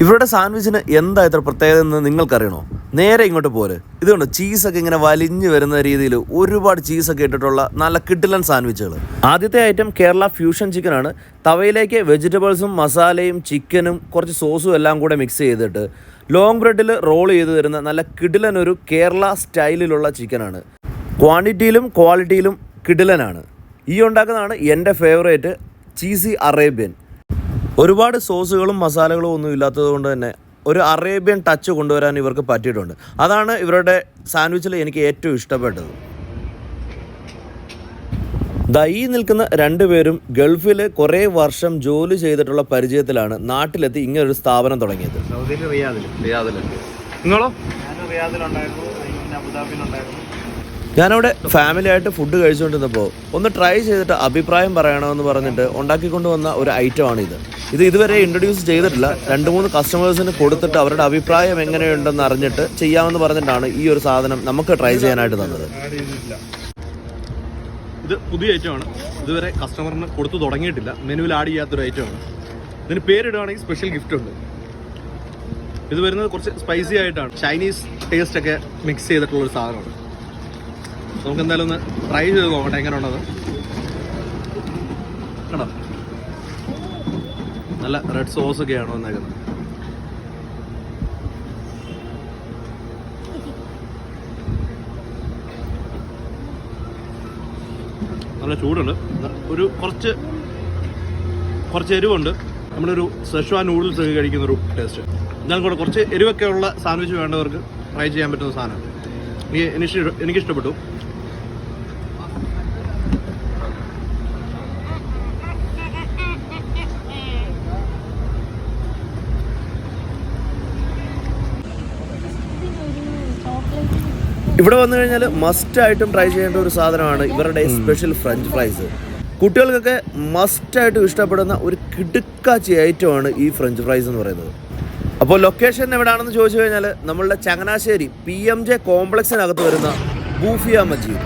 ഇവരുടെ സാൻഡ്വിച്ചിന് എന്താ ഇത്ര പ്രത്യേകത എന്ന് നിങ്ങൾക്കറിയണോ? നേരെ ഇങ്ങോട്ട് പോര്. ഇതുകൊണ്ട് ചീസൊക്കെ ഇങ്ങനെ വലിഞ്ഞു വരുന്ന രീതിയിൽ ഒരുപാട് ചീസൊക്കെ ഇട്ടിട്ടുള്ള നല്ല കിഡിലൻ സാൻഡ്വിച്ചുകൾ. ആദ്യത്തെ ഐറ്റം കേരള ഫ്യൂഷൻ ചിക്കനാണ്. തവയിലേക്ക് വെജിറ്റബിൾസും മസാലയും ചിക്കനും കുറച്ച് സോസും എല്ലാം കൂടെ മിക്സ് ചെയ്തിട്ട് ലോങ് ബ്രെഡിൽ റോൾ ചെയ്ത് തരുന്ന നല്ല കിഡിലൻ ഒരു കേരള സ്റ്റൈലിലുള്ള ചിക്കനാണ്. ക്വാണ്ടിറ്റിയിലും ക്വാളിറ്റിയിലും കിഡിലനാണ്. ഈ ഉണ്ടാക്കുന്നതാണ് എൻ്റെ ഫേവറേറ്റ് ചീസി അറേബ്യൻ. ഒരുപാട് സോസുകളും മസാലകളും ഒന്നും ഇല്ലാത്തത് കൊണ്ട് തന്നെ ഒരു അറേബ്യൻ ടച്ച് കൊണ്ടുവരാൻ ഇവർക്ക് പറ്റിയിട്ടുണ്ട്. അതാണ് ഇവരുടെ സാൻഡ്വിച്ചിൽ എനിക്ക് ഏറ്റവും ഇഷ്ടപ്പെട്ടത്. ഈ നിൽക്കുന്ന രണ്ടുപേരും ഗൾഫിൽ കുറേ വർഷം ജോലി ചെയ്തിട്ടുള്ള പരിചയത്തിലാണ് നാട്ടിലെത്തി ഇങ്ങനൊരു സ്ഥാപനം തുടങ്ങിയത്. നിങ്ങളോ? ഞാനവിടെ ഫാമിലി ആയിട്ട് ഫുഡ് കഴിച്ചുകൊണ്ടിരുന്നപ്പോൾ ഒന്ന് ട്രൈ ചെയ്തിട്ട് അഭിപ്രായം പറയണമെന്ന് പറഞ്ഞിട്ട് ഉണ്ടാക്കിക്കൊണ്ട് വന്ന ഒരു ഐറ്റമാണ് ഇത് ഇതുവരെ ഇൻട്രൊഡ്യൂസ് ചെയ്തിട്ടില്ല. 2-3 കസ്റ്റമേഴ്സിന് കൊടുത്തിട്ട് അവരുടെ അഭിപ്രായം എങ്ങനെയുണ്ടെന്ന് അറിഞ്ഞിട്ട് ചെയ്യാമെന്ന് പറഞ്ഞിട്ടാണ് ഈ ഒരു സാധനം നമുക്ക് ട്രൈ ചെയ്യാനായിട്ട് തന്നത്. ഇത് പുതിയ ഐറ്റമാണ്, ഇതുവരെ കസ്റ്റമറിന് കൊടുത്തു തുടങ്ങിയിട്ടില്ല. മെനുവിൽ ആഡ് ചെയ്യാത്തൊരു ഐറ്റമാണ്. ഇതിന് പേരിടുകയാണെങ്കിൽ സ്പെഷ്യൽ ഗിഫ്റ്റ് ഉണ്ട്. ഇത് വരുന്നത് കുറച്ച് സ്പൈസി ആയിട്ടാണ്, ചൈനീസ് ടേസ്റ്റ് ഒക്കെ മിക്സ് ചെയ്തിട്ടുള്ളൊരു സാധനമാണ്. നമുക്ക് എന്തായാലും ഒന്ന് ട്രൈ ചെയ്ത് നോക്കട്ടെ എങ്ങനെ ഉണ്ടത്. കണ്ടോ, നല്ല റെഡ് സോസ് ഒക്കെയാണ് വന്നേക്കുന്നത്. നല്ല ചൂടുണ്ട്, ഒരു കുറച്ച് എരിവുണ്ട്. നമ്മളൊരു സെഷ്വാൻ നൂഡിൽസ് ഒക്കെ കഴിക്കുന്നൊരു ടേസ്റ്റ്. എന്നാൽ കൂടെ കുറച്ച് എരിവൊക്കെ ഉള്ള സാൻഡ്വിച്ച് വേണ്ടവർക്ക് ട്രൈ ചെയ്യാൻ പറ്റുന്ന സാധനമാണ്. എനിക്കിഷ്ടപ്പെട്ടു. ഇവിടെ വന്നു കഴിഞ്ഞാൽ മസ്റ്റായിട്ടും ട്രൈ ചെയ്യേണ്ട ഒരു സാധനമാണ് ഇവരുടെ സ്പെഷ്യൽ ഫ്രഞ്ച് ഫ്രൈസ്. കുട്ടികൾക്കൊക്കെ മസ്റ്റായിട്ടും ഇഷ്ടപ്പെടുന്ന ഒരു കിടുക്കാച്ചി ഐറ്റമാണ് ഈ ഫ്രഞ്ച് ഫ്രൈസ് എന്ന് പറയുന്നത്. അപ്പോൾ ലൊക്കേഷൻ എവിടെയാണെന്ന് ചോദിച്ചു കഴിഞ്ഞാൽ നമ്മളുടെ ചങ്ങനാശ്ശേരി PMJ കോംപ്ലക്സിനകത്ത് വരുന്ന ബൂഫിയ മജീദ്.